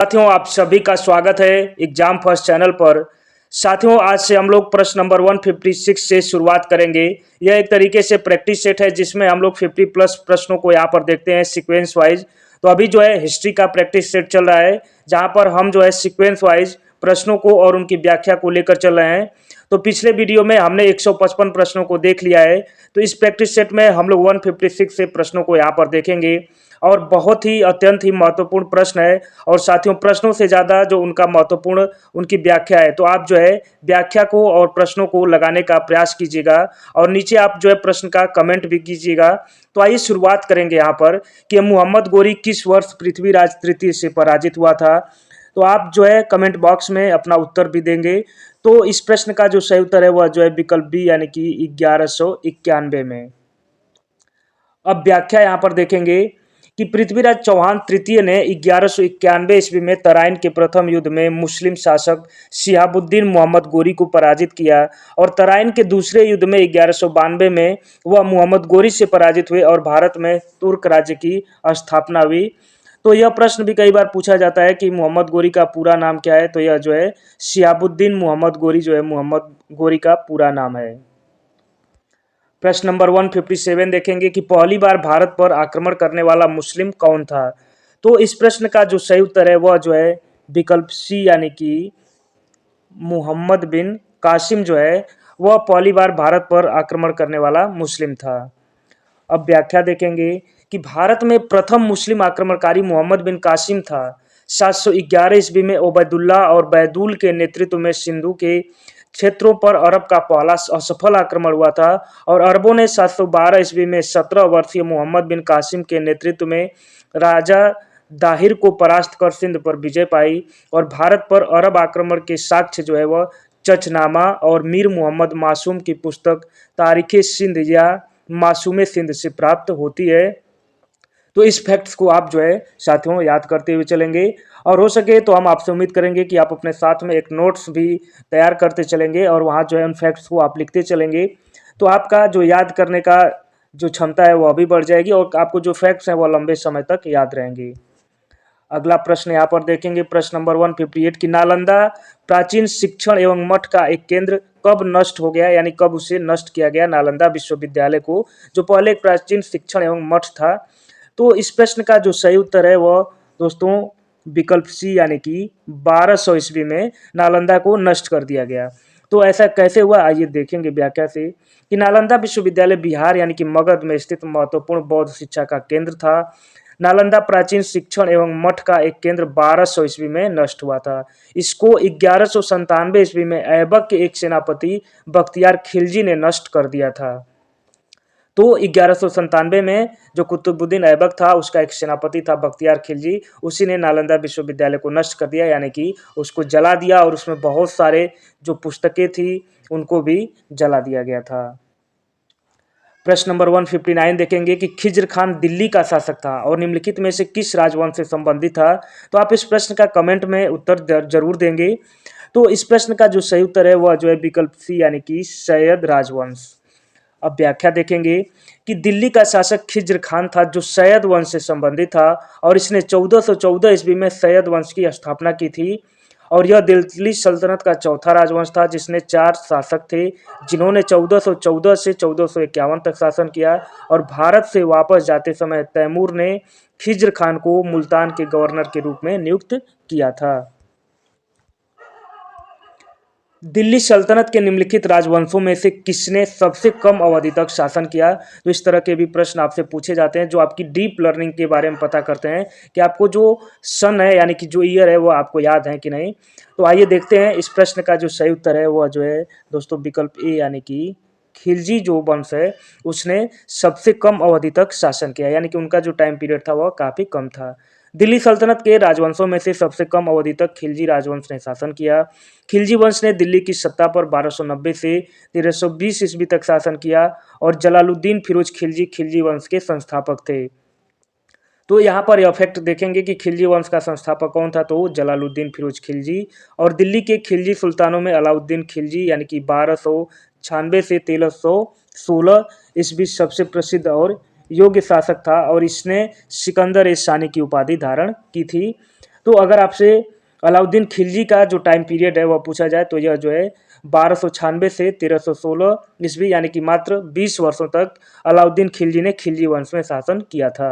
साथियों, आप सभी का स्वागत है एग्जाम फर्स्ट चैनल पर। साथियों, आज से हम लोग प्रश्न नंबर 156 से शुरुआत करेंगे। यह एक तरीके से प्रैक्टिस सेट है जिसमें हम लोग 50 प्लस प्रश्नों को यहाँ पर देखते हैं सीक्वेंस वाइज। तो अभी जो है हिस्ट्री का प्रैक्टिस सेट चल रहा है, जहाँ पर हम जो है सीक्वेंस वाइज प्रश्नों को और उनकी व्याख्या को लेकर चल रहे हैं। तो पिछले वीडियो में हमने 155 प्रश्नों को देख लिया है। तो इस प्रैक्टिस सेट में हम लोग 156 से प्रश्नों को यहाँ पर देखेंगे और बहुत ही अत्यंत ही महत्वपूर्ण प्रश्न है। और साथियों, प्रश्नों से ज़्यादा जो उनका महत्वपूर्ण उनकी व्याख्या है, तो आप जो है व्याख्या को और प्रश्नों को लगाने का प्रयास कीजिएगा और नीचे आप जो है प्रश्न का कमेंट भी कीजिएगा। तो आइए शुरुआत करेंगे यहाँ पर कि मोहम्मद गोरी किस वर्ष पृथ्वीराज तृतीय से पराजित हुआ था। तो आप जो है कमेंट बॉक्स में अपना उत्तर भी देंगे। तो इस प्रश्न का जो सही उत्तर है वह जो है विकल्प बी यानी कि 1191 में। अब व्याख्या यहाँ पर देखेंगे कि पृथ्वीराज चौहान तृतीय ने 1191 ईस्वी में तराइन के प्रथम युद्ध में मुस्लिम शासक शिहाबुद्दीन मोहम्मद गोरी को पराजित किया और तराइन के दूसरे युद्ध में 1192 में वह मोहम्मद गोरी से पराजित हुए और भारत में तुर्क राज्य की स्थापना हुई। तो यह प्रश्न भी कई बार पूछा जाता है कि मोहम्मद गोरी का पूरा नाम क्या है। तो यह जो है शिहाबुद्दीन मोहम्मद गोरी जो है मोहम्मद गोरी का पूरा नाम है। प्रश्न नंबर 157 देखेंगे कि पहली बार भारत पर आक्रमण करने वाला मुस्लिम कौन था। तो इस प्रश्न का जो सही उत्तर है वह जो है विकल्प सी यानी कि मोहम्मद बिन कासिम जो है वह पहली बार भारत पर आक्रमण करने वाला मुस्लिम था। अब व्याख्या देखेंगे कि भारत में प्रथम मुस्लिम आक्रमणकारी मोहम्मद बिन कासिम था। 711 ईस्वी में ओबैदुल्ला और बैदुल के नेतृत्व में सिंधु के क्षेत्रों पर अरब का पहला असफल आक्रमण हुआ था और अरबों ने 712 ईस्वी में 17 वर्षीय मोहम्मद बिन कासिम के नेतृत्व में राजा दाहिर को परास्त कर सिंध पर विजय पाई और भारत पर अरब आक्रमण के साक्ष्य जो है वह चचनामा और मीर मोहम्मद मासूम की पुस्तक तारीख सिंध या मासूम सिंध से प्राप्त होती है। तो इस फैक्ट्स को आप जो है साथियों याद करते हुए चलेंगे और हो सके तो हम आपसे उम्मीद करेंगे कि आप अपने साथ में एक नोट्स भी तैयार करते चलेंगे और वहाँ जो है उन फैक्ट्स को आप लिखते चलेंगे। तो आपका जो याद करने का जो क्षमता है वह भी बढ़ जाएगी और आपको जो फैक्ट्स हैं वह लंबे समय तक याद रहेंगे। अगला प्रश्न यहाँ पर देखेंगे, प्रश्न नंबर 158 की नालंदा प्राचीन शिक्षण एवं मठ का एक केंद्र कब नष्ट हो गया, यानी कब उसे नष्ट किया गया नालंदा विश्वविद्यालय को, जो पहले एक प्राचीन शिक्षण एवं मठ था। तो इस प्रश्न का जो सही उत्तर है वह दोस्तों विकल्प सी यानी कि 1200 ईस्वी में नालंदा को नष्ट कर दिया गया। तो ऐसा कैसे हुआ, आइए देखेंगे व्याख्या से कि नालंदा विश्वविद्यालय बिहार यानी कि मगध में स्थित महत्वपूर्ण बौद्ध शिक्षा का केंद्र था। नालंदा प्राचीन शिक्षण एवं मठ का एक केंद्र 1200 ईस्वी में नष्ट हुआ था। इसको 1197 ईस्वी में ऐबक के एक सेनापति बख्तियार खिलजी ने नष्ट कर दिया था। तो 1197 में जो कुतुबुद्दीन ऐबक था उसका एक सेनापति था बख्तियार खिलजी, उसी ने नालंदा विश्वविद्यालय को नष्ट कर दिया, यानी कि उसको जला दिया और उसमें बहुत सारे जो पुस्तकें थी उनको भी जला दिया गया था। प्रश्न नंबर 159 देखेंगे कि खिज्र खान दिल्ली का शासक था और निम्नलिखित में से किस राजवंश से संबंधित था। तो आप इस प्रश्न का कमेंट में उत्तर जरूर देंगे। तो इस प्रश्न का जो सही उत्तर है वह जो है विकल्प सी यानी कि सैयद राजवंश। अब व्याख्या देखेंगे कि दिल्ली का शासक खिज्र खान था जो सैयद वंश से संबंधित था और इसने 1414 ईस्वी में सैयद वंश की स्थापना की थी और यह दिल्ली सल्तनत का चौथा राजवंश था जिसने 4 शासक थे जिन्होंने 1414 से 1451 तक शासन किया और भारत से वापस जाते समय तैमूर ने खिज्र खान को मुल्तान के गवर्नर के रूप में नियुक्त किया था। दिल्ली सल्तनत के निम्नलिखित राजवंशों में से किसने सबसे कम अवधि तक शासन किया। तो इस तरह के भी प्रश्न आपसे पूछे जाते हैं जो आपकी डीप लर्निंग के बारे में पता करते हैं कि आपको जो सन है यानी कि जो ईयर है वो आपको याद है कि नहीं। तो आइए देखते हैं इस प्रश्न का जो सही उत्तर है वह जो है दोस्तों विकल्प ए यानी कि खिलजी जो वंश है उसने सबसे कम अवधि तक शासन किया, यानी कि उनका जो टाइम पीरियड था वह काफ़ी कम था। दिल्ली सल्तनत के राजवंशों में से सबसे कम अवधि तक खिलजी राजवंश ने शासन किया। खिलजी वंश ने दिल्ली की सत्ता पर 1290 से 1320 ईस्वी तक शासन किया और जलालुद्दीन फिरोज खिलजी खिलजी वंश के संस्थापक थे। तो यहाँ पर यह फैक्ट देखेंगे कि खिलजी वंश का संस्थापक कौन था, तो जलालुद्दीन फिरोज खिलजी। और दिल्ली के खिलजी सुल्तानों में अलाउद्दीन खिलजी यानी कि 1296 से 1316 ईस्वी सबसे प्रसिद्ध और योग्य शासक था और इसने सिकंदर ए शानी की उपाधि धारण की थी। तो अगर आपसे अलाउद्दीन खिलजी का जो टाइम पीरियड है वह पूछा जाए तो यह जो है 1296 से 1316 ईस्वी यानी कि मात्र 20 वर्षों तक अलाउद्दीन खिलजी ने खिलजी वंश में शासन किया था।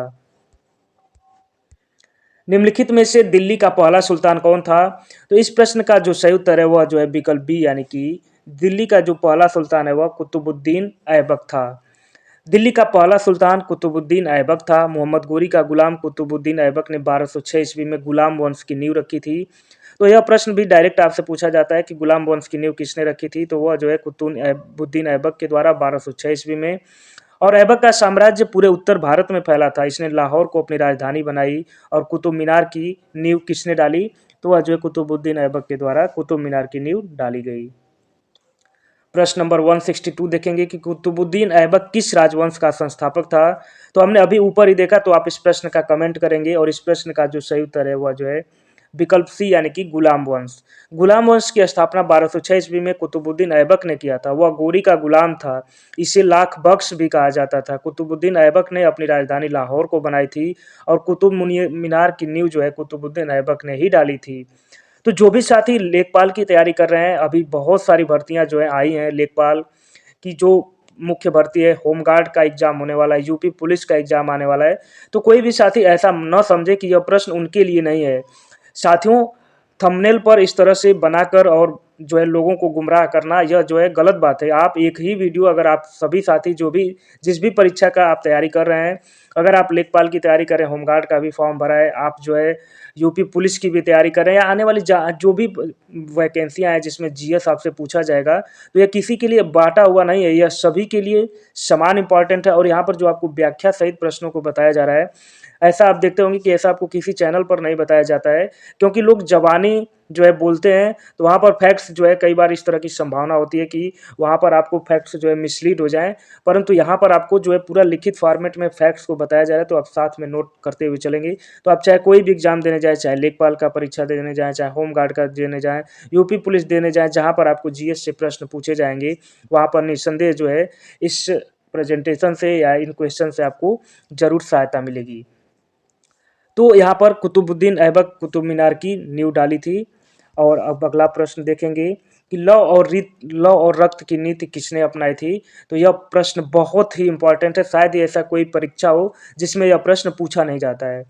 निम्नलिखित में से दिल्ली का पहला सुल्तान कौन था? तो इस प्रश्न का जो सही उत्तर है वह जो है विकल्प बी यानी कि दिल्ली का जो पहला सुल्तान है वह कुतुबुद्दीन ऐबक था। दिल्ली का पहला सुल्तान कुतुबुद्दीन ऐबक था। मोहम्मद गोरी का गुलाम कुतुबुद्दीन ऐबक ने 1206 ईस्वी में गुलाम वंश की नींव रखी थी। तो यह प्रश्न भी डायरेक्ट आपसे पूछा जाता है कि गुलाम वंश की नींव किसने रखी थी? तो वह जो है कुतुबुद्दीन ऐबक के द्वारा 1206 ईस्वी में। और ऐबक का साम्राज्य पूरे उत्तर भारत में फैला था। इसने लाहौर को अपनी राजधानी बनाई। और कुतुब मीनार की नींव किसने डाली? तो वह जो है कुतुबुद्दीन ऐबक के द्वारा कुतुब मीनार की नींव डाली गई। प्रश्न नंबर 162 देखेंगे कि कुतुबुद्दीन ऐबक किस राजवंश का संस्थापक था? तो हमने अभी ऊपर ही देखा, तो आप इस प्रश्न का कमेंट करेंगे और इस प्रश्न का जो सही उत्तर है वह जो है विकल्प सी यानी कि गुलाम वंश। गुलाम वंश की स्थापना 1206 ईस्वी में कुतुबुद्दीन ऐबक ने किया था। वह गोरी का गुलाम था। इसे लाख बख्श भी कहा जाता था। कुतुबुद्दीन ऐबक ने अपनी राजधानी लाहौर को बनाई थी और कुतुब मीनार की नींव जो है कुतुबुद्दीन ऐबक ने ही डाली थी। तो जो भी साथी लेखपाल की तैयारी कर रहे हैं, अभी बहुत सारी भर्तियां जो है आई हैं। लेखपाल की जो मुख्य भर्ती है, होमगार्ड का एग्जाम होने वाला है, यूपी पुलिस का एग्जाम आने वाला है। तो कोई भी साथी ऐसा न समझे कि यह प्रश्न उनके लिए नहीं है। साथियों, थंबनेल पर इस तरह से बनाकर और जो है लोगों को गुमराह करना, यह जो है गलत बात है। आप एक ही वीडियो, अगर आप सभी साथी जो भी जिस भी परीक्षा का आप तैयारी कर रहे हैं, अगर आप लेखपाल की तैयारी कर रहे हैं, होमगार्ड का भी फॉर्म भरा है, आप जो है यूपी पुलिस की भी तैयारी कर रहे हैं, या आने वाली जो भी वैकेंसियां हैं जिसमें जीएस आपसे पूछा जाएगा, तो यह किसी के लिए बांटा हुआ नहीं है, यह सभी के लिए समान इंपॉर्टेंट है। और यहाँ पर जो आपको व्याख्या सहित प्रश्नों को बताया जा रहा है, ऐसा आप देखते होंगे कि ऐसा आपको किसी चैनल पर नहीं बताया जाता है, क्योंकि लोग जबानी जो है बोलते हैं, तो वहाँ पर फैक्ट्स जो है कई बार इस तरह की संभावना होती है कि वहाँ पर आपको फैक्ट्स जो है मिसलीड हो जाएं, परंतु यहाँ पर आपको जो है पूरा लिखित फॉर्मेट में फैक्ट्स को बताया जा रहा है, तो आप साथ में नोट करते हुए चलेंगे। तो आप चाहे कोई भी एग्जाम देने जाए, चाहे लेखपाल का परीक्षा देने जाए, चाहे होमगार्ड का देने जाए, यूपी पुलिस देने जाए, जहाँ पर आपको जीएस से प्रश्न पूछे जाएंगे, वहाँ पर निस्संदेह जो है इस प्रेजेंटेशन से या इन क्वेश्चन से आपको जरूर सहायता मिलेगी। तो यहाँ पर कुतुबुद्दीन ऐबक कुतुब मीनार की नींव डाली थी। और अब अगला प्रश्न देखेंगे कि लौ और रक्त की नीति किसने अपनाई थी? तो यह प्रश्न बहुत ही इंपॉर्टेंट है। शायद ही ऐसा कोई परीक्षा हो जिसमें यह प्रश्न पूछा नहीं जाता है।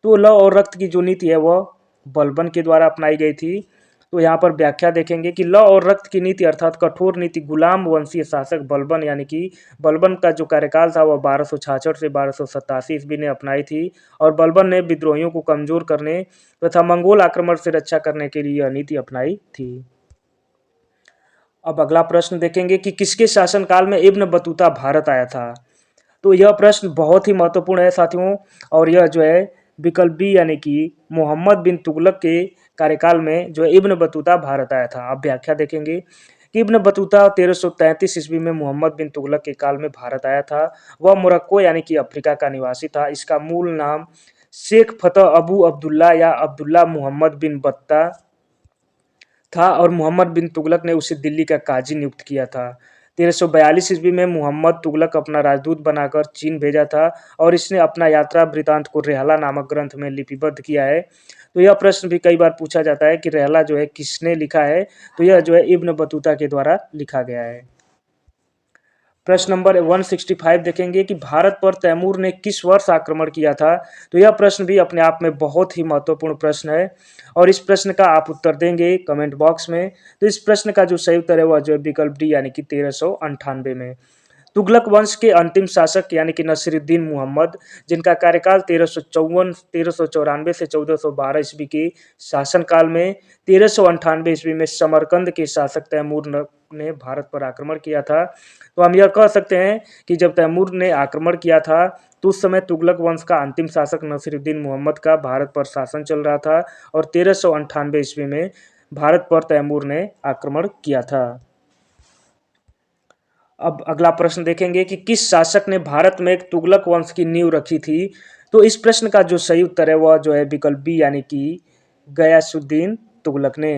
तो लौ और रक्त की जो नीति है वह बलबन के द्वारा अपनाई गई थी। तो यहाँ पर व्याख्या देखेंगे कि लौ और रक्त की नीति अर्थात कठोर नीति गुलाम वंशीय शासक बलबन यानी कि बलबन का जो कार्यकाल था वह 1266 से 1287 ईस्वी ने अपनाई थी। और बलबन ने विद्रोहियों को कमजोर करने तथा मंगोल आक्रमण से रक्षा करने के लिए यह नीति अपनाई थी। अब अगला प्रश्न देखेंगे कि किसके शासनकाल में इब्न बतूता भारत आया था? तो यह प्रश्न बहुत ही महत्वपूर्ण है साथियों। और यह जो है विकल्प बी यानी कि मोहम्मद बिन तुगलक के कार्यकाल में जो है इब्न बतूता भारत आया था। अब व्याख्या देखेंगे कि इब्न बतूता 1333 ईस्वी में मोहम्मद बिन तुगलक के काल में भारत आया था। वह मोरक्को यानी कि अफ्रीका का निवासी था। इसका मूल नाम शेख फतह अबू अब्दुल्ला या अब्दुल्ला मोहम्मद बिन बत्ता था और मोहम्मद बिन तुगलक ने उसे दिल्ली का काजी नियुक्त किया था। 1342 ईस्वी में मोहम्मद तुगलक अपना राजदूत बनाकर चीन भेजा था और इसने अपना यात्रा वृतांत को रेहला नामक ग्रंथ में लिपिबद्ध किया है। तो यह प्रश्न भी कई बार पूछा जाता है कि रेहला जो है किसने लिखा है? तो यह जो है इब्न बतूता के द्वारा लिखा गया है। प्रश्न नंबर 165 देखेंगे कि भारत पर तैमूर ने किस वर्ष आक्रमण किया था? तो यह प्रश्न भी अपने आप में बहुत ही महत्वपूर्ण प्रश्न है और इस प्रश्न का आप उत्तर देंगे कमेंट बॉक्स में। तो इस प्रश्न का जो सही उत्तर है वह जो है विकल्प डी यानी कि 1398 में। तुगलक वंश के अंतिम शासक यानी कि नसीरुद्दीन मुहम्मद, जिनका कार्यकाल 1394 से 1412 ईस्वी के शासनकाल में 1398 ईस्वी में समरकंद के शासक तैमूर ने भारत पर आक्रमण किया था। तो हम यह कह सकते हैं कि जब तैमूर ने आक्रमण किया था तो उस समय तुगलक वंश का अंतिम शासक नसीरुद्दीन मुहम्मद का भारत पर शासन चल रहा था और 1398 ईस्वी में भारत पर तैमूर ने आक्रमण किया था। अब अगला प्रश्न देखेंगे कि किस शासक ने भारत में एक तुगलक वंश की नींव रखी थी? तो इस प्रश्न का जो सही उत्तर है वह जो है विकल्प बी यानी कि गयासुद्दीन तुगलक ने।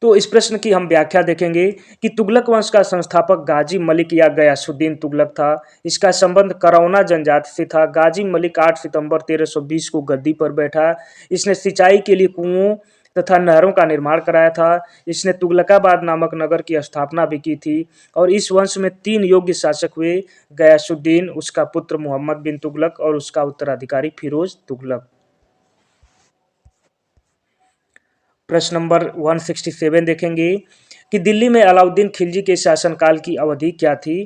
तो इस प्रश्न की हम व्याख्या देखेंगे कि तुगलक वंश का संस्थापक गाजी मलिक या गयासुद्दीन तुगलक था। इसका संबंध करौना जनजाति से था। गाजी मलिक 8 सितंबर 1320 को गद्दी पर बैठा। इसने सिंचाई के लिए कुओं तथा नहरों का निर्माण कराया था। इसने तुगलकाबाद नामक नगर की स्थापना भी की थी और इस वंश में 3 योग्य शासक हुए, गयासुद्दीन, उसका पुत्र मोहम्मद बिन तुगलक और उसका उत्तराधिकारी फिरोज तुगलक। प्रश्न नंबर 167 देखेंगे कि दिल्ली में अलाउद्दीन खिलजी के शासनकाल की अवधि क्या थी।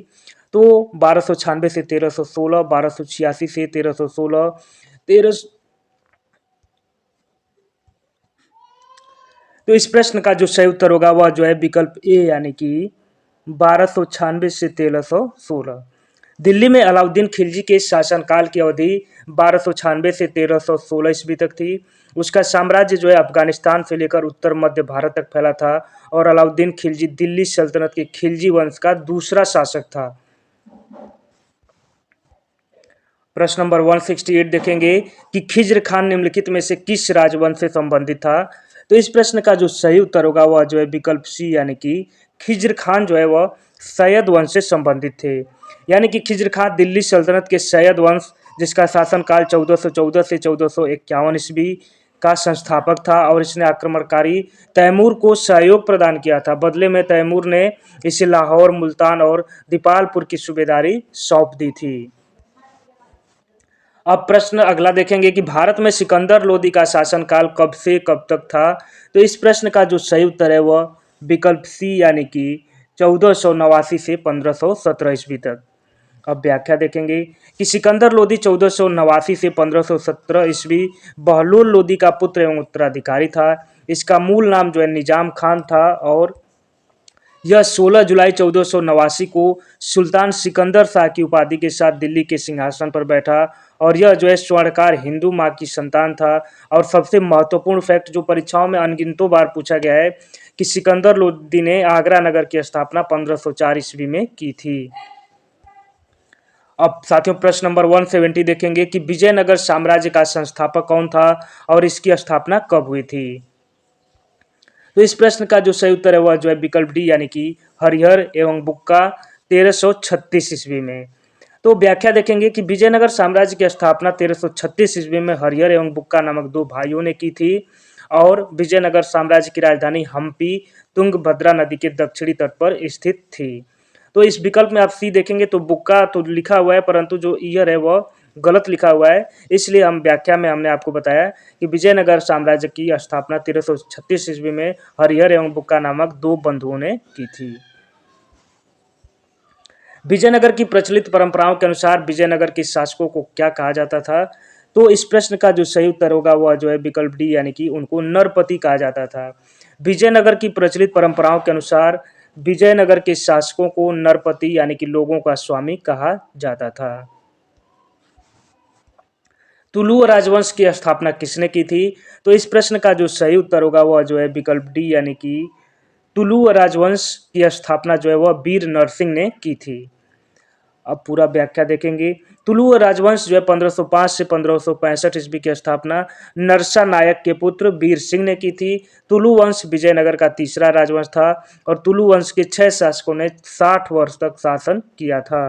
तो 1296 से 1316, 1286 से 1316, 13 तो इस प्रश्न का जो सही उत्तर होगा वह जो है विकल्प ए यानी कि 1296 से 1316। दिल्ली में अलाउद्दीन खिलजी के शासनकाल की अवधि 1296 से 1316 ईस्वी तक थी। उसका साम्राज्य जो है अफगानिस्तान से लेकर उत्तर मध्य भारत तक फैला था और अलाउद्दीन खिलजी दिल्ली सल्तनत के खिलजी वंश का दूसरा शासक था। प्रश्न नंबर 168 देखेंगे कि खिज्र खान निम्नलिखित में से किस राजवंश से संबंधित था। तो इस प्रश्न का जो सही उत्तर होगा वह जो है विकल्प सी यानी कि खिज्र खान जो है वह सैयद वंश से संबंधित थे। यानी कि खिज्र खान दिल्ली सल्तनत के सैयद वंश, जिसका शासनकाल 1414 से 1451 ईस्वी का संस्थापक था और इसने आक्रमणकारी तैमूर को सहयोग प्रदान किया था। बदले में तैमूर ने इसे लाहौर, मुल्तान और दीपालपुर की सूबेदारी सौंप दी थी। अब प्रश्न अगला देखेंगे कि भारत में सिकंदर लोदी का शासनकाल कब से कब तक था। तो इस प्रश्न का जो सही उत्तर है वह विकल्प सी यानी कि 1489 से 1517 ईस्वी तक। अब व्याख्या देखेंगे कि सिकंदर लोदी 1489 से 1517 ईस्वी बहलोल लोदी का पुत्र एवं उत्तराधिकारी था। इसका मूल नाम जो है निजाम खान था और यह 16 जुलाई 1489 को सुल्तान सिकंदर शाह की उपाधि के साथ दिल्ली के सिंहासन पर बैठा और यह जो है स्वर्णकार हिंदू माँ की संतान था। और सबसे महत्वपूर्ण फैक्ट जो परीक्षाओं में अनगिनतों बार पूछा गया है कि सिकंदर लोदी ने आगरा नगर की स्थापना 1504 ईस्वी में की थी। अब साथियों प्रश्न नंबर 170 देखेंगे कि विजयनगर साम्राज्य का संस्थापक कौन था और इसकी स्थापना कब हुई थी। तो इस प्रश्न का जो सही उत्तर है वह जो है विकल्प डी यानी कि हरिहर एवं बुक्का 1336 ईस्वी में। तो व्याख्या देखेंगे कि विजयनगर साम्राज्य की स्थापना 1336 ईस्वी में हरिहर एवं बुक्का नामक 2 भाइयों ने की थी और विजयनगर साम्राज्य की राजधानी हम्पी तुंगभद्रा नदी के दक्षिणी तट पर स्थित थी। तो इस विकल्प में आप सी देखेंगे तो बुक्का तो लिखा हुआ है परंतु जो ईयर है वह गलत लिखा हुआ है, इसलिए हम व्याख्या में हमने आपको बताया कि विजयनगर साम्राज्य की स्थापना 1336 ईस्वी में हरिहर एवं बुक्का नामक 2 बंधुओं ने की थी। विजयनगर की प्रचलित परंपराओं के अनुसार विजयनगर के शासकों को क्या कहा जाता था। तो इस प्रश्न का जो सही उत्तर होगा वह जो है विकल्प डी यानी कि उनको नरपति कहा जाता था। विजयनगर की प्रचलित परंपराओं के अनुसार विजयनगर के शासकों को नरपति यानी कि लोगों का स्वामी कहा जाता था। तुलु राजवंश की स्थापना किसने की थी। तो इस प्रश्न का जो सही उत्तर होगा वह जो है विकल्प डी यानी कि तुलु राजवंश की स्थापना जो है वह वीर नरसिंह ने की थी। अब पूरा व्याख्या देखेंगे। तुलु राजवंश जो है 1505 से 1565 ईस्वी की स्थापना नरसा नायक के पुत्र वीर सिंह ने की थी। तुलु वंश विजयनगर का तीसरा राजवंश था और तुलु वंश के 6 शासकों ने 60 वर्ष तक शासन किया था।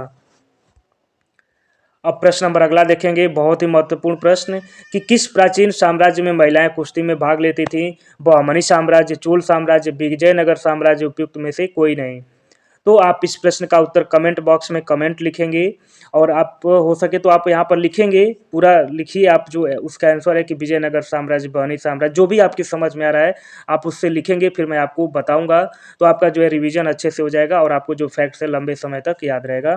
अब प्रश्न नंबर अगला देखेंगे, बहुत ही महत्वपूर्ण प्रश्न कि किस प्राचीन साम्राज्य में महिलाएं कुश्ती में भाग लेती थीं। बहमनी साम्राज्य, चोल साम्राज्य, विजयनगर साम्राज्य, उपयुक्त में से कोई नहीं। तो आप इस प्रश्न का उत्तर कमेंट बॉक्स में कमेंट लिखेंगे और आप हो सके तो आप यहाँ पर लिखेंगे, पूरा लिखिए आप जो है उसका आंसर है कि विजयनगर साम्राज्य, बहमनी साम्राज्य, जो भी आपकी समझ में आ रहा है आप उससे लिखेंगे, फिर मैं आपको बताऊंगा। तो आपका जो है रिवीजन अच्छे से हो जाएगा और आपको जो फैक्ट्स है लंबे समय तक याद रहेगा।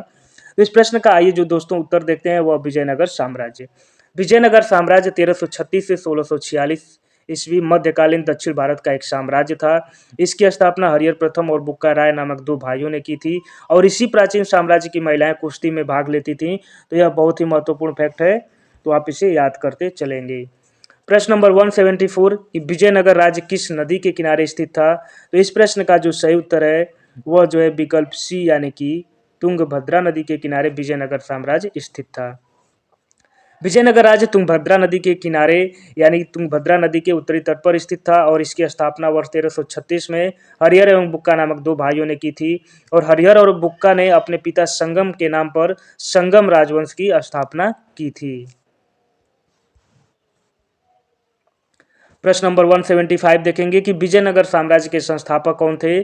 तो इस प्रश्न का आइए जो दोस्तों उत्तर देखते हैं वह विजयनगर साम्राज्य। विजयनगर साम्राज्य 1336 से 1646 ईस्वी मध्यकालीन दक्षिण भारत का एक साम्राज्य था। इसकी स्थापना हरिहर प्रथम और बुक्का राय नामक 2 भाइयों ने की थी और इसी प्राचीन साम्राज्य की महिलाएं कुश्ती में भाग लेती थीं। तो यह बहुत ही महत्वपूर्ण फैक्ट है, तो आप इसे याद करते चलेंगे। प्रश्न नंबर 174 कि विजयनगर राज्य किस नदी के किनारे स्थित था। तो इस प्रश्न का जो सही उत्तर है वह जो है विकल्प सी यानी कि तुंगभद्रा नदी के किनारे विजयनगर साम्राज्य स्थित था। विजयनगर राज्य तुंगभद्रा नदी के किनारे यानी तुंगभद्रा नदी के उत्तरी तट पर स्थित था और इसकी स्थापना वर्ष 1336 में हरिहर एवं बुक्का नामक दो भाइयों ने की थी और हरिहर और बुक्का ने अपने पिता संगम के नाम पर संगम राजवंश की स्थापना की थी। प्रश्न नंबर 175 देखेंगे कि विजयनगर साम्राज्य के संस्थापक कौन थे।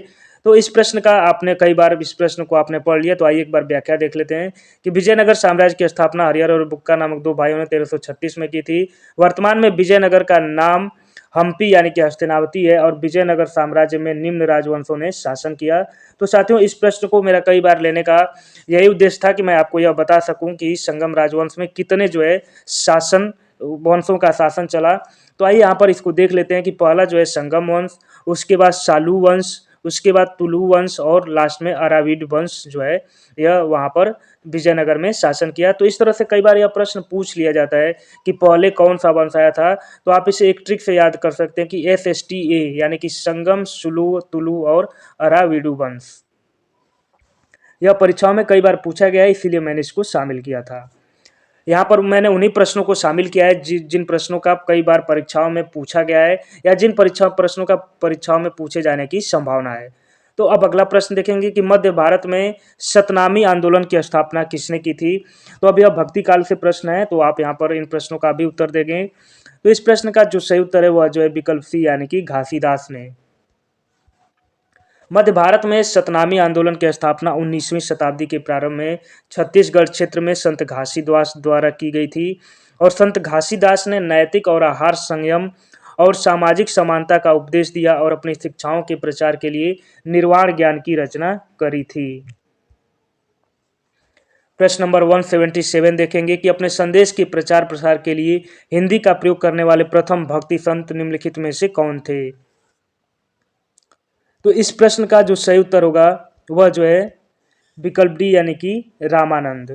तो इस प्रश्न का आपने कई बार इस प्रश्न को आपने पढ़ लिया, तो आइए एक बार व्याख्या देख लेते हैं कि विजयनगर साम्राज्य की स्थापना हरिहर और बुक्का नामक दो भाइयों ने 1336 में की थी। वर्तमान में विजयनगर का नाम हम्पी यानी कि हस्तिनावती है और विजयनगर साम्राज्य में निम्न राजवंशों ने शासन किया। तो साथियों, इस प्रश्न को मेरा कई बार लेने का यही उद्देश्य था कि मैं आपको यह बता सकूं कि संगम राजवंश में कितने जो है शासन वंशों का शासन चला। तो आइए यहाँ पर इसको देख लेते हैं कि पहला जो है संगम वंश, उसके बाद सालू वंश, उसके बाद तुलु वंश और लास्ट में अराविड वंश जो है यह वहाँ पर विजयनगर में शासन किया। तो इस तरह से कई बार यह प्रश्न पूछ लिया जाता है कि पहले कौन सा वंश आया था। तो आप इसे एक ट्रिक से याद कर सकते हैं कि SSTA यानी कि संगम, सुलु, तुलु और अराविडु वंश। यह परीक्षाओं में कई बार पूछा गया है, इसीलिए मैंने इसको शामिल किया था। यहाँ पर मैंने उन्हीं प्रश्नों को शामिल किया है जिन प्रश्नों का कई बार परीक्षाओं में पूछा गया है या जिन प्रश्नों का परीक्षाओं में पूछे जाने की संभावना है। तो अब अगला प्रश्न देखेंगे कि मध्य भारत में सतनामी आंदोलन की स्थापना किसने की थी। तो अब यह भक्ति काल से प्रश्न है, तो आप यहाँ पर इन प्रश्नों का भी उत्तर देंगे। तो इस प्रश्न का जो सही उत्तर है वह जो है विकल्प सी यानी कि घासीदास ने। मध्य भारत में सतनामी आंदोलन की स्थापना 19वीं शताब्दी के प्रारंभ में छत्तीसगढ़ क्षेत्र में संत घासीदास द्वारा की गई थी और संत घासीदास ने नैतिक और आहार संयम और सामाजिक समानता का उपदेश दिया और अपनी शिक्षाओं के प्रचार के लिए निर्वाण ज्ञान की रचना करी थी। प्रश्न नंबर 177 देखेंगे कि अपने संदेश के प्रचार प्रसार के लिए हिंदी का प्रयोग करने वाले प्रथम भक्ति संत निम्नलिखित में से कौन थे। तो इस प्रश्न का जो सही उत्तर होगा वह जो है विकल्प डी यानी कि रामानंद।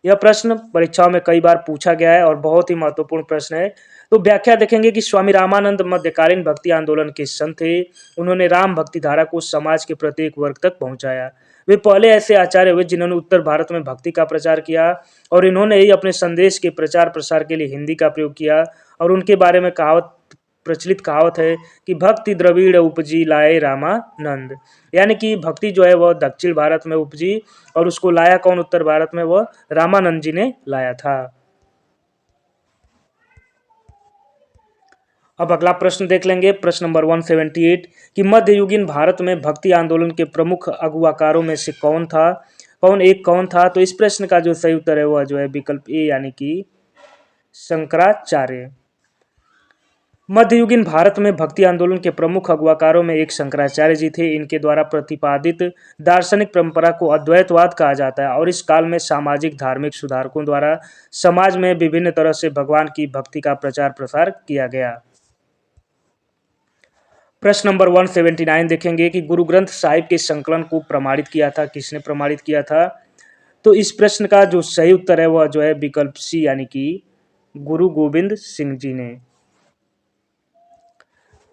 यह प्रश्न परीक्षाओं में कई बार पूछा गया है और बहुत ही महत्वपूर्ण प्रश्न है। तो व्याख्या देखेंगे कि स्वामी रामानंद मध्यकालीन भक्ति आंदोलन के संत थे। उन्होंने राम भक्ति धारा को समाज के प्रत्येक वर्ग तक पहुंचाया। वे पहले ऐसे आचार्य हुए जिन्होंने उत्तर भारत में भक्ति का प्रचार किया और इन्होंने ही अपने संदेश के प्रचार प्रसार के लिए हिंदी का प्रयोग किया। और उनके बारे में प्रचलित कहावत है कि भक्ति द्रविड़ उपजी लाए रामानंद, यानी कि भक्ति जो है वह दक्षिण भारत में उपजी और उसको लाया कौन उत्तर भारत में, वह रामानंद जी ने लाया था। अब अगला प्रश्न देख लेंगे, प्रश्न नंबर 178 कि मध्ययुगीन भारत में भक्ति आंदोलन के प्रमुख अगुवाकारों में से कौन था। तो इस प्रश्न का जो सही उत्तर है वह जो है विकल्प ए यानी कि शंकराचार्य। मध्ययुगीन भारत में भक्ति आंदोलन के प्रमुख अगुवाकारों में एक शंकराचार्य जी थे। इनके द्वारा प्रतिपादित दार्शनिक परंपरा को अद्वैतवाद कहा जाता है और इस काल में सामाजिक धार्मिक सुधारकों द्वारा समाज में विभिन्न तरह से भगवान की भक्ति का प्रचार प्रसार किया गया। प्रश्न नंबर 179 देखेंगे कि गुरु ग्रंथ साहिब के संकलन को प्रमाणित किया था, किसने प्रमाणित किया था। तो इस प्रश्न का जो सही उत्तर है वह जो है विकल्प सी यानी कि गुरु गोविंद सिंह जी ने।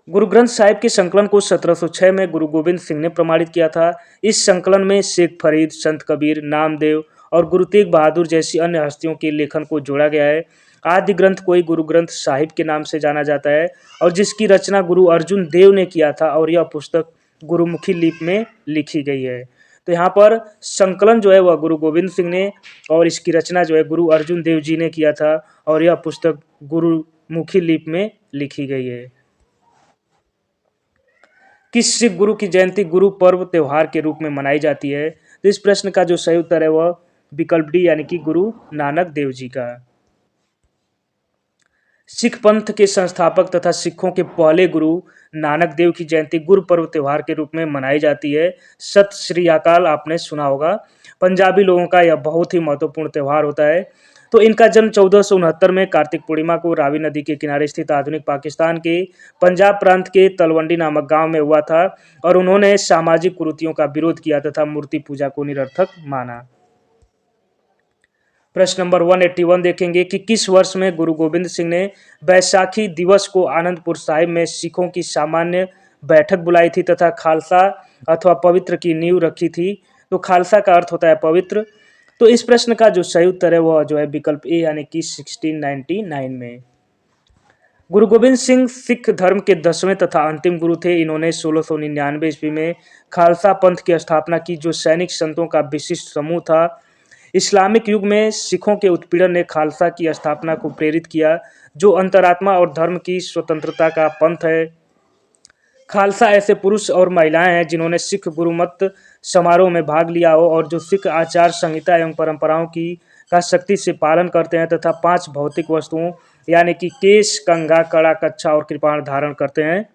गुरु ग्रंथ साहिब के संकलन को 1706 में गुरु गोविंद सिंह ने प्रमाणित किया था। इस संकलन में शेख फरीद, संत कबीर, नामदेव और गुरु तेग बहादुर जैसी अन्य हस्तियों के लेखन को जोड़ा गया है। आदि ग्रंथ को ही गुरु ग्रंथ साहिब के नाम से जाना जाता है और जिसकी रचना गुरु अर्जुन देव ने किया था और यह पुस्तक गुरुमुखी लिपि में लिखी गई है। तो यहाँ पर संकलन जो है वह गुरु गोविंद सिंह ने और इसकी रचना जो है गुरु अर्जुन देव जी ने किया था और यह पुस्तक गुरुमुखी लिपि में लिखी गई है। किस सिख गुरु की जयंती गुरु पर्व त्योहार के रूप में मनाई जाती है। तो इस प्रश्न का जो सही उत्तर है वह विकल्प डी यानी कि गुरु नानक देव जी का। सिख पंथ के संस्थापक तथा सिखों के पहले गुरु नानक देव की जयंती गुरु पर्व त्योहार के रूप में मनाई जाती है। सत श्री अकाल आपने सुना होगा। पंजाबी लोगों का यह बहुत ही महत्वपूर्ण त्यौहार होता है। तो इनका जन्म 1469 में कार्तिक पूर्णिमा को रावी नदी के किनारे स्थित आधुनिक पाकिस्तान के पंजाब प्रांत के तलवंडी नामक गांव में हुआ था और उन्होंने सामाजिक कुरीतियों का विरोध किया तथा मूर्ति पूजा को निरर्थक माना। प्रश्न नंबर 181 देखेंगे कि किस वर्ष में गुरु गोविंद सिंह ने बैसाखी दिवस को आनंदपुर साहिब में सिखों की सामान्य बैठक बुलाई थी तथा खालसा अथवा पवित्र की नींव रखी थी। तो खालसा का अर्थ होता है पवित्र। तो इस प्रश्न का जो सही उत्तर है वह जो है विकल्प ए यानी कि 1699 में। गुरु गोविंद सिंह सिख धर्म के 10वें तथा अंतिम गुरु थे। इन्होंने 1699 ईस्वी में खालसा पंथ की स्थापना की, जो सैनिक संतों का विशिष्ट समूह था। इस्लामिक युग में सिखों के उत्पीड़न ने खालसा की स्थापना को प्रेरित किया, जो अंतरात्मा और धर्म की स्वतंत्रता का पंथ है। खालसा ऐसे पुरुष और महिलाएं हैं जिन्होंने सिख गुरुमत समारोह में भाग लिया हो और जो सिख आचार संहिता एवं परंपराओं की का सख्ती से पालन करते हैं तथा 5 भौतिक वस्तुओं यानी कि केश, कंघा, कड़ा, कच्छा और कृपाण धारण करते हैं।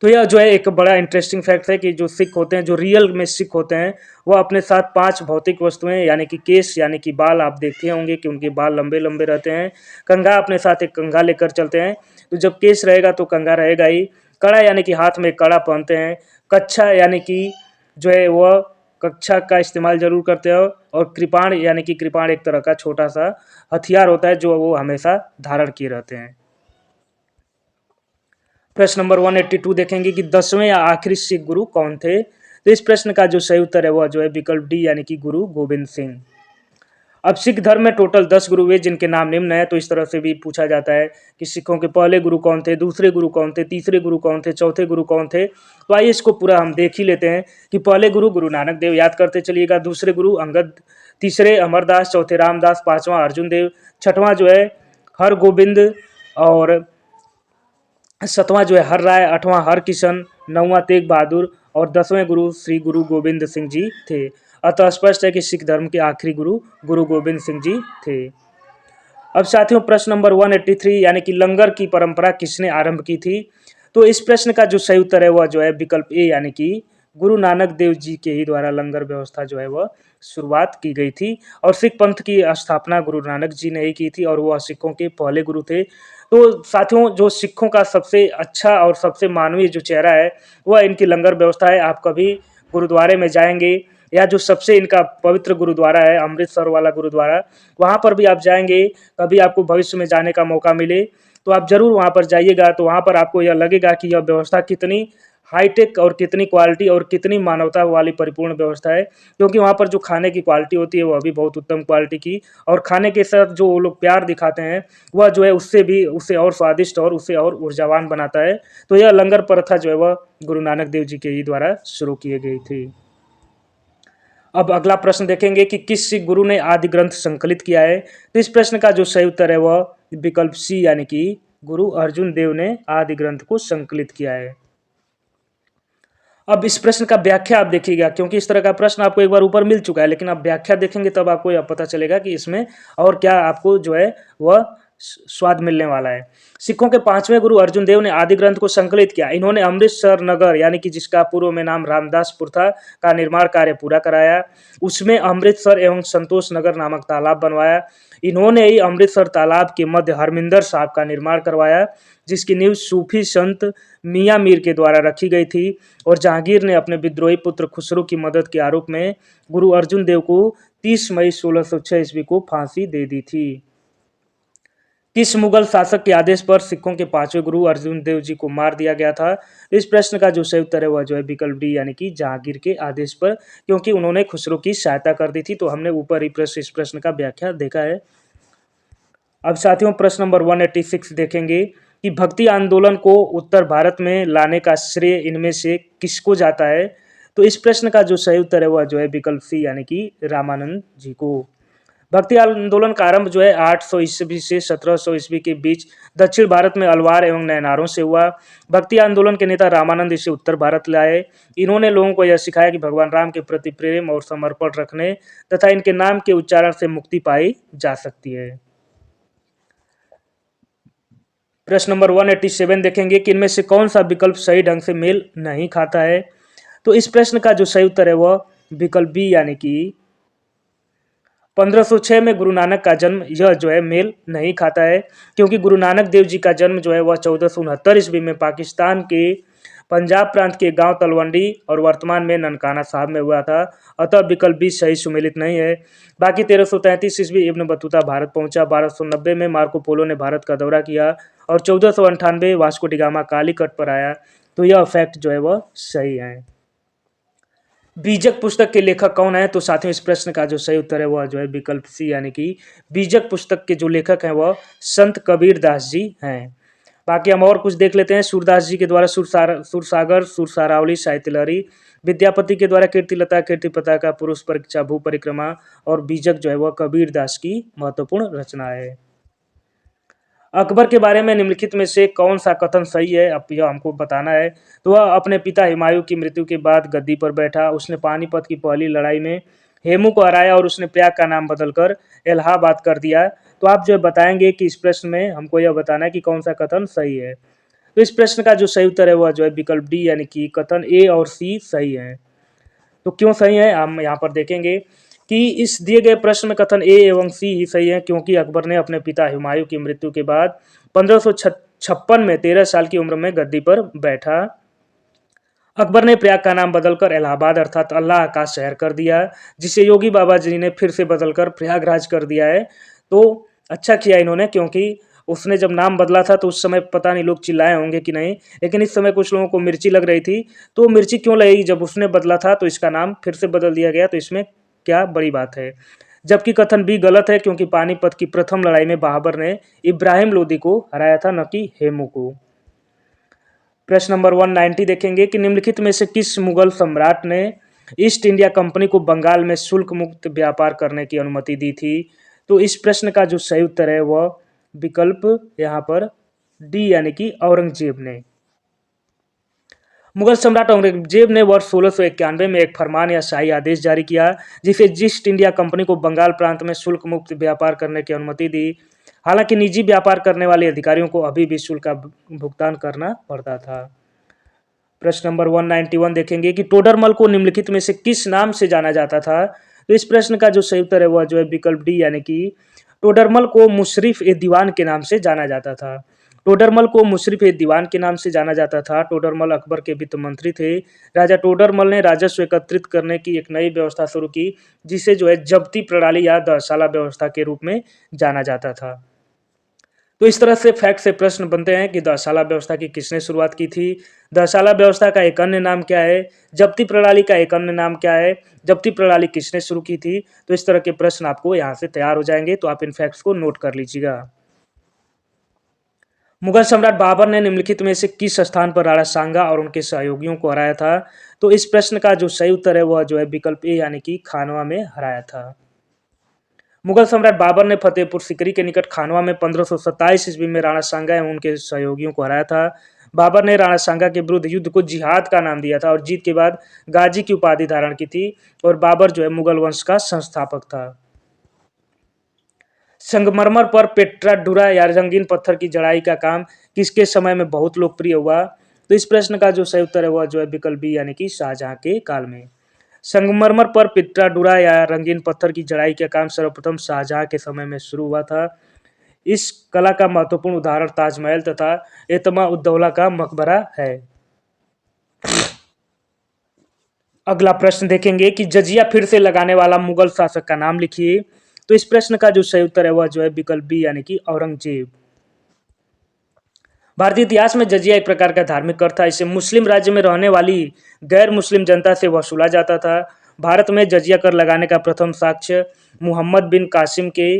तो यह जो है एक बड़ा इंटरेस्टिंग फैक्ट है कि जो सिख होते हैं, जो रियल में सिख होते हैं, वह अपने साथ 5 भौतिक वस्तुएं यानी कि केश यानी कि बाल, आप देखते होंगे कि उनके बाल लंबे लंबे रहते हैं। कंघा, अपने साथ एक कंघा लेकर चलते हैं, तो जब केश रहेगा तो कंघा रहेगा ही। कड़ा यानी कि हाथ में कड़ा पहनते हैं। कच्छा यानी कि जो है वह कक्षा का इस्तेमाल जरूर करते हैं। और कृपाण यानी कि कृपाण एक तरह का छोटा सा हथियार होता है जो वो हमेशा धारण किए रहते हैं। प्रश्न नंबर 182 देखेंगे कि 10वें या आखिरी सिख गुरु कौन थे। तो इस प्रश्न का जो सही उत्तर है वह जो है विकल्प डी यानी कि गुरु गोविंद सिंह। अब सिख धर्म में टोटल 10 गुरु हुए जिनके नाम निम्न है। तो इस तरह से भी पूछा जाता है कि सिखों के पहले गुरु कौन थे, दूसरे गुरु कौन थे, तीसरे गुरु कौन थे, चौथे गुरु कौन थे। तो आइए इसको पूरा हम देख ही लेते हैं कि पहले गुरु गुरु नानक देव, याद करते चलिएगा। दूसरे गुरु अंगद, तीसरे अमरदास, चौथे रामदास, पांचवा अर्जुन देव, छठवां जो है हर गोविंद और सतवां जो है हर राय, आठवां हर किशन, नौवां तेग बहादुर और 10वें गुरु श्री गुरु गोविंद सिंह जी थे। अतः स्पष्ट है कि सिख धर्म के आखिरी गुरु गुरु गोविंद सिंह जी थे। अब साथियों प्रश्न नंबर 183 यानी कि लंगर की परंपरा किसने आरंभ की थी। तो इस प्रश्न का जो सही उत्तर है वह जो है विकल्प ए यानी कि गुरु नानक देव जी के ही द्वारा लंगर व्यवस्था जो है वह शुरुआत की गई थी। और सिख पंथ की स्थापना गुरु नानक जी ने ही की थी और वह सिखों के पहले गुरु थे। तो साथियों जो सिखों का सबसे अच्छा और सबसे मानवीय जो चेहरा है वह इनकी लंगर व्यवस्था है। आप कभी गुरुद्वारे में जाएंगे या जो सबसे इनका पवित्र गुरुद्वारा है अमृतसर वाला गुरुद्वारा, वहाँ पर भी आप जाएंगे, कभी आपको भविष्य में जाने का मौका मिले तो आप जरूर वहाँ पर जाइएगा। तो वहाँ पर आपको यह लगेगा कि यह व्यवस्था कितनी हाईटेक और कितनी क्वालिटी और कितनी मानवता वाली परिपूर्ण व्यवस्था है। क्योंकि वहाँ पर जो खाने की क्वालिटी होती है वह भी बहुत उत्तम क्वालिटी की, और खाने के साथ जो वो लोग प्यार दिखाते हैं वह जो है उससे और स्वादिष्ट और उससे और ऊर्जावान बनाता है। तो यह लंगर प्रथा जो है वह गुरु नानक देव जी के ही द्वारा शुरू की गई थी। अब अगला प्रश्न देखेंगे कि किस सिख गुरु ने आदि ग्रंथ संकलित किया है। तो इस प्रश्न का जो सही उत्तर है वह विकल्प सी यानी कि गुरु अर्जुन देव ने आदि ग्रंथ को संकलित किया है। अब इस प्रश्न का व्याख्या आप देखिएगा, क्योंकि इस तरह का प्रश्न आपको एक बार ऊपर मिल चुका है, लेकिन आप व्याख्या देखेंगे तब आपको यह पता चलेगा कि इसमें और क्या आपको जो है वह स्वाद मिलने वाला है। सिखों के 5वें गुरु अर्जुन देव ने आदि ग्रंथ को संकलित किया। इन्होंने अमृतसर नगर यानी कि जिसका पूर्व में नाम रामदासपुर था का निर्माण कार्य पूरा कराया। उसमें अमृतसर एवं संतोष नगर नामक तालाब बनवाया। इन्होंने ही अमृतसर तालाब के मध्य हरमिंदर साहब का निर्माण करवाया, जिसकी नींव सूफी संत मियाँ मीर के द्वारा रखी गई थी। और जहांगीर ने अपने विद्रोही पुत्र खुसरो की मदद के आरोप में गुरु अर्जुन देव को 30 मई 1606 ईस्वी को फांसी दे दी थी। किस मुगल शासक के आदेश पर सिखों के 5वें गुरु अर्जुन देव जी को मार दिया गया था। इस प्रश्न का जो सही उत्तर है वह जो है विकल्प डी यानी कि जहांगीर के आदेश पर, क्योंकि उन्होंने खुसरो की सहायता कर दी थी। तो हमने ऊपर ही इस प्रश्न का व्याख्या देखा है। अब साथियों प्रश्न नंबर 186 देखेंगे कि भक्ति आंदोलन को उत्तर भारत में लाने का श्रेय इनमें से किसको जाता है। तो इस प्रश्न का जो सही उत्तर है वह जो है विकल्प सी यानी कि रामानंद जी को। भक्ति आंदोलन का आरंभ जो है 800 ईस्वी से 1700 ईस्वी के बीच दक्षिण भारत में अलवार एवं नैनारों से हुआ। भक्ति आंदोलन के नेता रामानंद इसे उत्तर भारत लाए। इन्होंने लोगों को यह सिखाया कि भगवान राम के प्रति प्रेम और समर्पण रखने तथा इनके नाम के उच्चारण से मुक्ति पाई जा सकती है। प्रश्न नंबर 187 देखेंगे कि इनमें से कौन सा विकल्प सही ढंग से मेल नहीं खाता है। तो इस प्रश्न का जो सही उत्तर है वह विकल्प बी यानी कि 1506 में गुरु नानक का जन्म, यह जो है मेल नहीं खाता है। क्योंकि गुरु नानक देव जी का जन्म जो है वह 1469 ईस्वी में पाकिस्तान के पंजाब प्रांत के गांव तलवंडी और वर्तमान में ननकाना साहब में हुआ था। अतः विकल्प बी सही सुमेलित नहीं है। बाकी 1333 ईस्वी इब्न बतूता भारत पहुंचा। 1290 में मार्को पोलो ने भारत का दौरा किया और 1498 वास्को डिगामा कालीकट पर आया। तो यह फैक्ट जो है वह सही है। बीजक पुस्तक के लेखक कौन है? तो साथियों इस प्रश्न का जो सही उत्तर है वह जो है विकल्प सी यानी कि बीजक पुस्तक के जो लेखक हैं वह संत कबीर दास जी हैं। बाकी हम और कुछ देख लेते हैं। सूरदास जी के द्वारा सुरसागर, सुरसारावली, साहित्य लहरी, विद्यापति के द्वारा कीर्तिलता, कीर्ति पताका, पुरुष परीक्षा, भू परिक्रमा और बीजक जो है वह कबीर दास की महत्वपूर्ण रचना है। अकबर के बारे में निम्नलिखित में से कौन सा कथन सही है? अब यह हमको बताना है। तो वह अपने पिता हुमायूं की मृत्यु के बाद गद्दी पर बैठा, उसने पानीपत की पहली लड़ाई में हेमू को हराया और उसने प्रयाग का नाम बदलकर इलाहाबाद कर दिया। तो आप जो बताएंगे कि इस प्रश्न में हमको यह बताना है कि कौन सा कथन सही है। तो इस प्रश्न का जो सही उत्तर है वह जो है विकल्प डी यानी कि कथन ए और सी सही है। तो क्यों सही है हम यहाँ पर देखेंगे कि इस दिए गए प्रश्न में कथन ए एवं सी ही सही है, क्योंकि अकबर ने अपने पिता हुमायूं की मृत्यु के बाद 1556 में 13 साल की उम्र में गद्दी पर बैठा। अकबर ने प्रयाग का नाम बदलकर इलाहाबाद अर्थात अल्लाह का शहर कर दिया, जिसे योगी बाबा जी ने फिर से बदलकर प्रयागराज कर दिया है। तो अच्छा किया इन्होंने, क्योंकि उसने जब नाम बदला था तो उस समय पता नहीं लोग चिल्लाए होंगे कि नहीं, लेकिन इस समय कुछ लोगों को मिर्ची लग रही थी। तो मिर्ची क्यों लगी? जब उसने बदला था तो इसका नाम फिर से बदल दिया गया, तो इसमें क्या बड़ी बात है। जबकि कथन बी गलत है, क्योंकि पानीपत की प्रथम लड़ाई में बाबर ने इब्राहिम लोदी को हराया था, न कि हेमू को। प्रश्न नंबर 190 देखेंगे कि निम्नलिखित में से किस मुगल सम्राट ने ईस्ट इंडिया कंपनी को बंगाल में शुल्क मुक्त व्यापार करने की अनुमति दी थी? तो इस प्रश्न का जो सही उत्तर है वह विकल्प यहाँ पर डी यानी कि औरंगजेब ने। मुगल सम्राट औरंगजेब ने वर्ष 1691 में एक फरमान या शाही आदेश जारी किया, जिसे ईस्ट इंडिया कंपनी को बंगाल प्रांत में शुल्क मुक्त व्यापार करने की अनुमति दी। हालांकि निजी व्यापार करने वाले अधिकारियों को अभी भी शुल्क का भुगतान करना पड़ता था। प्रश्न नंबर 191 देखेंगे कि टोडरमल को निम्नलिखित में से किस नाम से जाना जाता था? तो इस प्रश्न का जो सही उत्तर है वह जो है विकल्प डी यानी कि टोडरमल को मुशरिफ ए दीवान के नाम से जाना जाता था। टोडरमल को मुशरिफ ए दीवान के नाम से जाना जाता था। टोडरमल अकबर के वित्त मंत्री थे। राजा टोडरमल ने राजस्व एकत्रित करने की एक नई व्यवस्था शुरू की, जिसे जो है जब्ती प्रणाली या दहशाला व्यवस्था के रूप में जाना जाता था। तो इस तरह से फैक्ट से प्रश्न बनते हैं कि दहशाला व्यवस्था की किसने शुरुआत की थी, दहशाला व्यवस्था का एक अन्य नाम क्या है, जब्ती प्रणाली का एक अन्य नाम क्या है, जब्ती प्रणाली किसने शुरू की थी। तो इस तरह के प्रश्न आपको यहाँ से तैयार हो जाएंगे, तो आप इन फैक्ट्स को नोट कर लीजिएगा। मुगल सम्राट बाबर ने निम्नलिखित में से किस स्थान पर राणा सांगा और उनके सहयोगियों को हराया था? तो इस प्रश्न का जो सही उत्तर है वह जो है विकल्प ए यानी कि खानवा में हराया था। मुगल सम्राट बाबर ने फतेहपुर सिकरी के निकट खानवा में 1527 ईस्वी में राणा सांगा एवं उनके सहयोगियों को हराया था। बाबर ने राणा सांगा के विरुद्ध युद्ध को जिहाद का नाम दिया था और जीत के बाद गाजी की उपाधि धारण की थी, और बाबर जो है मुगल वंश का संस्थापक था। संगमरमर पर पेट्राडुरा या रंगीन पत्थर की जड़ाई का काम किसके समय में बहुत लोकप्रिय हुआ? तो इस प्रश्न का जो सही उत्तर है वह जो है विकल्प बी यानी कि शाहजहां के काल में। संगमरमर पर पिट्राडुरा या रंगीन पत्थर की जड़ाई का काम सर्वप्रथम शाहजहां के समय में शुरू हुआ था। इस कला का महत्वपूर्ण उदाहरण ताजमहल तथा एतमा उद्दौला का मकबरा है। अगला प्रश्न देखेंगे कि जजिया फिर से लगाने वाला मुगल शासक का नाम लिखिए। तो इस प्रश्न का जो सही उत्तर है वह जो है विकल्प बी यानी कि औरंगजेब। भारतीय इतिहास में जजिया एक प्रकार का धार्मिक कर था। इसे मुस्लिम राज्य में रहने वाली गैर मुस्लिम जनता से वसूला जाता था। भारत में जजिया कर लगाने का प्रथम साक्ष्य मुहम्मद बिन कासिम के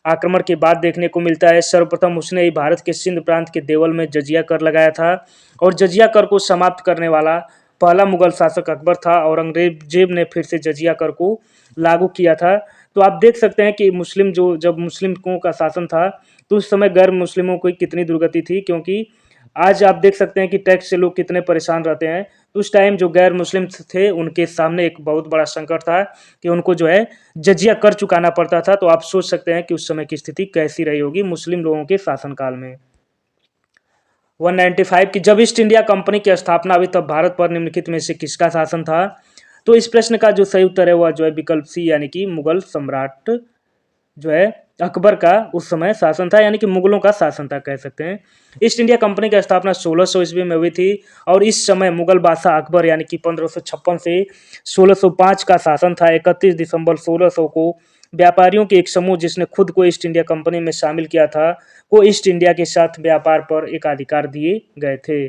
आक्रमण के बाद देखने को मिलता है। सर्वप्रथम उसने ही भारत के सिंध प्रांत के देवल में जजिया कर लगाया था, और जजिया कर को समाप्त करने वाला पहला मुगल शासक अकबर था। औरंगजेब ने फिर से जजिया कर को लागू किया था। तो आप देख सकते हैं कि मुस्लिम जो जब मुस्लिमों का शासन था तो उस समय गैर मुस्लिमों की कितनी दुर्गति थी, क्योंकि आज आप देख सकते हैं कि टैक्स से लोग कितने परेशान रहते हैं। तो उस टाइम जो गैर मुस्लिम थे उनके सामने एक बहुत बड़ा संकट था कि उनको जो है जजिया कर चुकाना पड़ता था। तो आप सोच सकते हैं कि उस समय की स्थिति कैसी रही होगी मुस्लिम लोगों के शासनकाल में। 195 की जब ईस्ट इंडिया कंपनी की स्थापना हुई तब भारत पर निम्नलिखित में से किसका शासन था? तो इस प्रश्न का जो सही उत्तर है वह जो है विकल्प सी यानी कि मुगल सम्राट जो है अकबर का उस समय शासन था, यानी कि मुगलों का शासन था कह सकते हैं। ईस्ट इंडिया कंपनी की स्थापना 1600 ईस्वी में हुई थी, और इस समय मुगल बादशाह अकबर यानी कि 1556 से 1605 का शासन था। 31 दिसंबर 1600 को व्यापारियों के एक समूह जिसने खुद को ईस्ट इंडिया कंपनी में शामिल किया था को ईस्ट इंडिया के साथ व्यापार पर एकाधिकार दिए गए थे।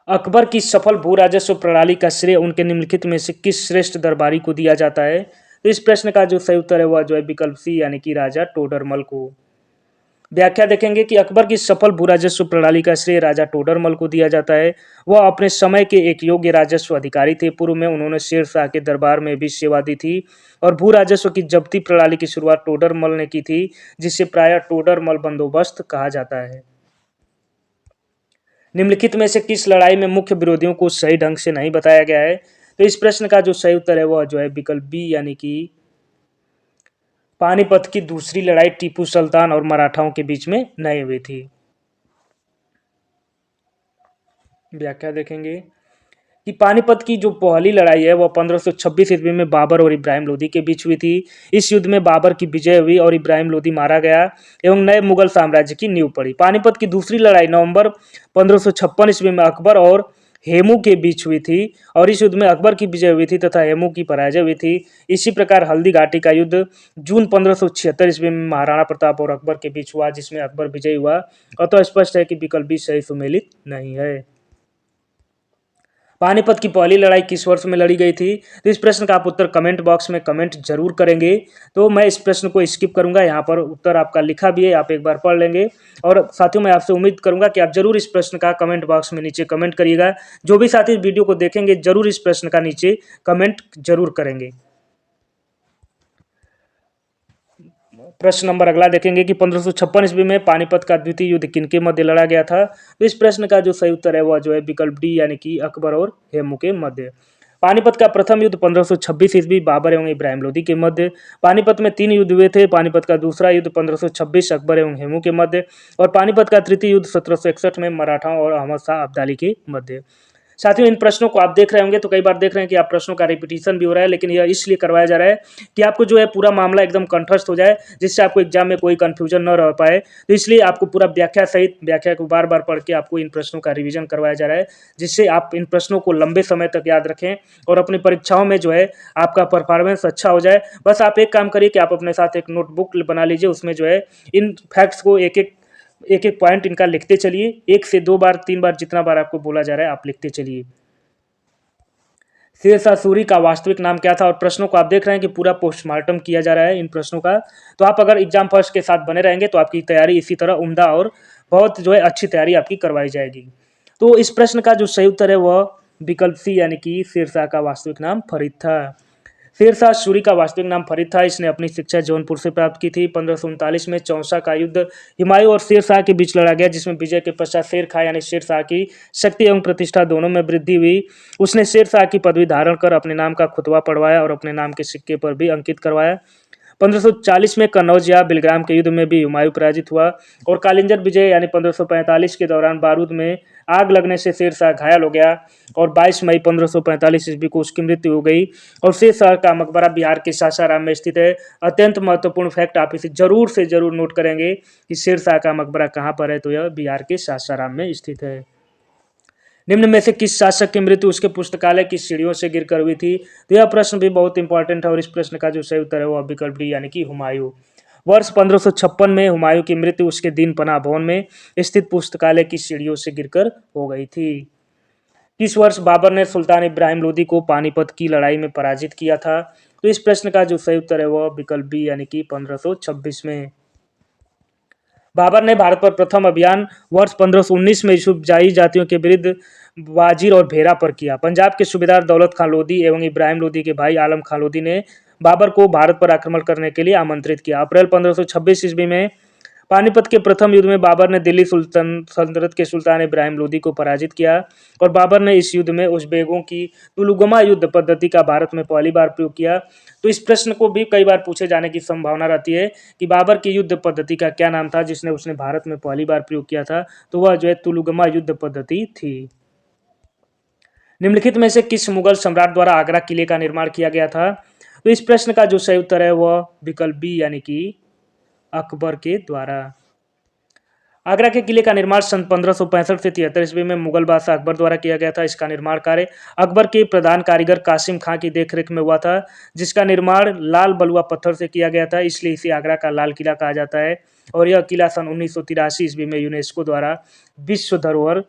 अकबर की सफल भू राजस्व प्रणाली का श्रेय उनके निम्नलिखित में से किस श्रेष्ठ दरबारी को दिया जाता है? तो इस प्रश्न का जो सही उत्तर है वह जो है विकल्प सी यानी कि राजा टोडरमल को। व्याख्या देखेंगे कि अकबर की सफल भू राजस्व प्रणाली का श्रेय राजा टोडरमल को दिया जाता है। वह अपने समय के एक योग्य राजस्व अधिकारी थे। पूर्व में उन्होंने शेर शाह के दरबार में भी सेवा दी थी और भू राजस्व की जब्ती प्रणाली की शुरुआत टोडरमल ने की थी, जिसे प्रायः टोडरमल बंदोबस्त कहा जाता है। निम्नलिखित में से किस लड़ाई में मुख्य विरोधियों को सही ढंग से नहीं बताया गया है? तो इस प्रश्न का जो सही उत्तर है वह जो है विकल्प बी यानी कि पानीपत की दूसरी लड़ाई टीपू सुल्तान और मराठाओं के बीच में नहीं हुई थी। व्याख्या देखेंगे कि पानीपत की जो पहली लड़ाई है वह 1526 ईस्वी में बाबर और इब्राहिम लोदी के बीच हुई थी। इस युद्ध में बाबर की विजय हुई और इब्राहिम लोदी मारा गया एवं नए मुगल साम्राज्य की नींव पड़ी। पानीपत की दूसरी लड़ाई नवंबर 1556 ईस्वी में अकबर और हेमू के बीच हुई थी और इस युद्ध में अकबर की विजय हुई थी तथा हेमू की पराजय हुई थी। इसी प्रकार हल्दी घाटी का युद्ध जून 1576 ईस्वी में महाराणा प्रताप और अकबर के बीच हुआ, जिसमें अकबर विजयी हुआ। अतः स्पष्ट है कि विकल्प बी सही सुमेलित नहीं है। पानीपत की पहली लड़ाई किस वर्ष में लड़ी गई थी? तो इस प्रश्न का आप उत्तर कमेंट बॉक्स में कमेंट जरूर करेंगे। तो मैं इस प्रश्न को स्किप करूंगा, यहाँ पर उत्तर आपका लिखा भी है, आप एक बार पढ़ लेंगे। और साथियों मैं आपसे उम्मीद करूंगा कि आप जरूर इस प्रश्न का कमेंट बॉक्स में नीचे कमेंट करिएगा। जो भी साथी वीडियो को देखेंगे जरूर इस प्रश्न का नीचे कमेंट जरूर करेंगे। प्रश्न नंबर अगला देखेंगे कि 1556 ईस्वी में पानीपत का द्वितीय युद्ध किनके मध्य लड़ा गया था? तो इस प्रश्न का जो सही उत्तर है वह जो है विकल्प डी यानी कि अकबर और हेमू के मध्य। पानीपत का प्रथम युद्ध 1526 ईस्वी बाबर एवं इब्राहिम लोदी के मध्य। पानीपत में 3 युद्ध हुए थे। पानीपत का दूसरा युद्ध 1526 अकबर एवं हेमू के मध्य और पानीपत का तृतीय युद्ध 1761 में मराठाओं और अहमद शाह अब्दाली के मध्य। साथियों इन प्रश्नों को आप देख रहे होंगे तो कई बार देख रहे हैं कि आप प्रश्नों का रिपीटिशन भी हो रहा है, लेकिन यह इसलिए करवाया जा रहा है कि आपको जो है पूरा मामला एकदम कंठस्थ हो जाए, जिससे आपको एग्जाम में कोई कंफ्यूजन न रह पाए। तो इसलिए आपको पूरा व्याख्या सहित व्याख्या को बार बार पढ़ के आपको इन प्रश्नों का रिवीजन करवाया जा रहा है, जिससे आप इन प्रश्नों को लंबे समय तक याद रखें और अपनी परीक्षाओं में जो है आपका परफॉर्मेंस अच्छा हो जाए। बस आप एक काम करिए कि आप अपने साथ एक नोटबुक बना लीजिए, उसमें जो है इन फैक्ट्स को एक एक पॉइंट इनका लिखते चलिए। 1 से 2 बार 3 बार जितना बार आपको बोला जा रहा है आप लिखते चलिए। शेर शाह सूरी का वास्तविक नाम क्या था? और प्रश्नों को आप देख रहे हैं कि पूरा पोस्टमार्टम किया जा रहा है इन प्रश्नों का। तो आप अगर एग्जाम फर्स्ट के साथ बने रहेंगे तो आपकी तैयारी इसी तरह उम्दा और बहुत जो है अच्छी तैयारी आपकी करवाई जाएगी। तो इस प्रश्न का जो सही उत्तर है वह विकल्प सी यानी कि शेर शाह का वास्तविक नाम फरीद था। शेर शाह सूरी का वास्तविक नाम फरीद था। इसने अपनी शिक्षा जौनपुर से प्राप्त की थी। 1539 में चौसा का युद्ध हुमायूं और शेर शाह के बीच लड़ा गया, जिसमें विजय के पश्चात शेर खां यानी शेर शाह की शक्ति एवं प्रतिष्ठा दोनों में वृद्धि हुई। उसने शेर शाह की पदवी धारण कर अपने नाम का खुतबा पढ़वाया और अपने नाम के सिक्के पर भी अंकित करवाया। 1540 में कन्नौज या बिलग्राम के युद्ध में भी हुमायूं पराजित हुआ और कालिंजर विजय यानी 1545 के दौरान बारूद में आग लगने से शेर शाह घायल हो गया और 22 मई 1545 ईस्वी को उसकी मृत्यु हो गई। और शेर शाह का मकबरा बिहार के सासाराम में स्थित है। अत्यंत महत्वपूर्ण फैक्ट आप इसे जरूर से जरूर नोट करेंगे कि शेर शाह का मकबरा कहाँ पर है, तो यह बिहार के सासाराम में स्थित है। निम्न में से किस शासक की मृत्यु उसके पुस्तकालय की सीढ़ियों से गिरकर हुई थी? तो यह प्रश्न भी बहुत इंपॉर्टेंट है और इस प्रश्न का जो सही उत्तर है वह विकल्प डी यानी कि हुमायूं। वर्ष 1556 में हुमायूं की मृत्यु उसके दीन पनाह भवन में स्थित पुस्तकालय की सीढ़ियों से गिरकर हो गई थी। किस वर्ष बाबर ने सुल्तान इब्राहिम लोदी को पानीपत की लड़ाई में पराजित किया था? तो इस प्रश्न का जो सही उत्तर है वह विकल्प बी यानी कि 1526 में। बाबर ने भारत पर प्रथम अभियान वर्ष 1519 में यूसुफजाही जातियों के विरुद्ध वाजिर और भेरा पर किया। पंजाब के सूबेदार दौलत खान लोदी एवं इब्राहिम लोदी के भाई आलम खान लोदी ने बाबर को भारत पर आक्रमण करने के लिए आमंत्रित किया। अप्रैल 1526 ईस्वी में पानीपत के प्रथम युद्ध में बाबर ने दिल्ली सल्तनत के सुल्तान इब्राहिम लोदी को पराजित किया और बाबर ने इस युद्ध में उज़्बेकों की तुलुगमा युद्ध पद्धति का भारत में पहली बार प्रयोग किया। तो इस प्रश्न को भी कई बार पूछे जाने की संभावना रहती है कि बाबर की युद्ध पद्धति का क्या नाम था जिसने उसने भारत में पहली बार प्रयोग किया था? तो वह जो है तुलुगमा युद्ध पद्धति थी। निम्नलिखित में से किस मुगल सम्राट द्वारा आगरा किले का निर्माण किया गया था? तो इस प्रश्न का जो सही उत्तर है वह विकल्प बी यानी कि अकबर के द्वारा। आगरा के किले का निर्माण सन 1565 से 73 ईस्वी में मुगल बादशाह अकबर द्वारा किया गया था। इसका निर्माण कार्य अकबर के प्रधान कारीगर कासिम खां की देखरेख में हुआ था, जिसका निर्माण लाल बलुआ पत्थर से किया गया था, इसलिए इसे आगरा का लाल किला कहा जाता है। और यह किला सन 1983 ईस्वी में यूनेस्को द्वारा विश्व धरोहर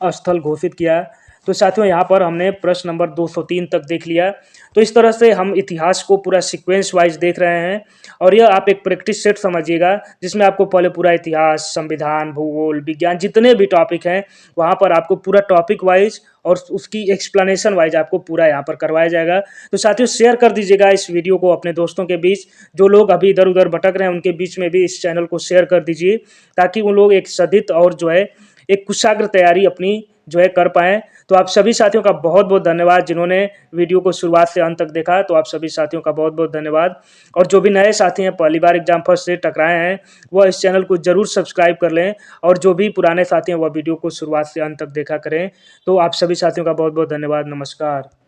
स्थल घोषित किया। तो साथियों यहाँ पर हमने प्रश्न नंबर 203 तक देख लिया। तो इस तरह से हम इतिहास को पूरा सीक्वेंस वाइज देख रहे हैं और यह आप एक प्रैक्टिस सेट समझिएगा जिसमें आपको पहले पूरा इतिहास, संविधान, भूगोल, विज्ञान जितने भी टॉपिक हैं वहाँ पर आपको पूरा टॉपिक वाइज और उसकी एक्सप्लेनेशन वाइज आपको पूरा यहाँ पर करवाया जाएगा। तो साथियों शेयर कर दीजिएगा इस वीडियो को अपने दोस्तों के बीच, जो लोग अभी इधर उधर भटक रहे हैं उनके बीच में भी इस चैनल को शेयर कर दीजिए ताकि वो लोग एक सदित और जो है एक कुशाग्र तैयारी अपनी जो है कर पाएँ। तो आप सभी साथियों का बहुत बहुत धन्यवाद जिन्होंने वीडियो को शुरुआत से अंत तक देखा। तो आप सभी साथियों का बहुत बहुत धन्यवाद। और जो भी नए साथी हैं, पहली बार एग्जाम फर्स्ट से टकराए हैं, वह इस चैनल को जरूर सब्सक्राइब कर लें और जो भी पुराने साथी हैं वह वीडियो को शुरुआत से अंत तक देखा करें। तो आप सभी साथियों का बहुत बहुत धन्यवाद। नमस्कार।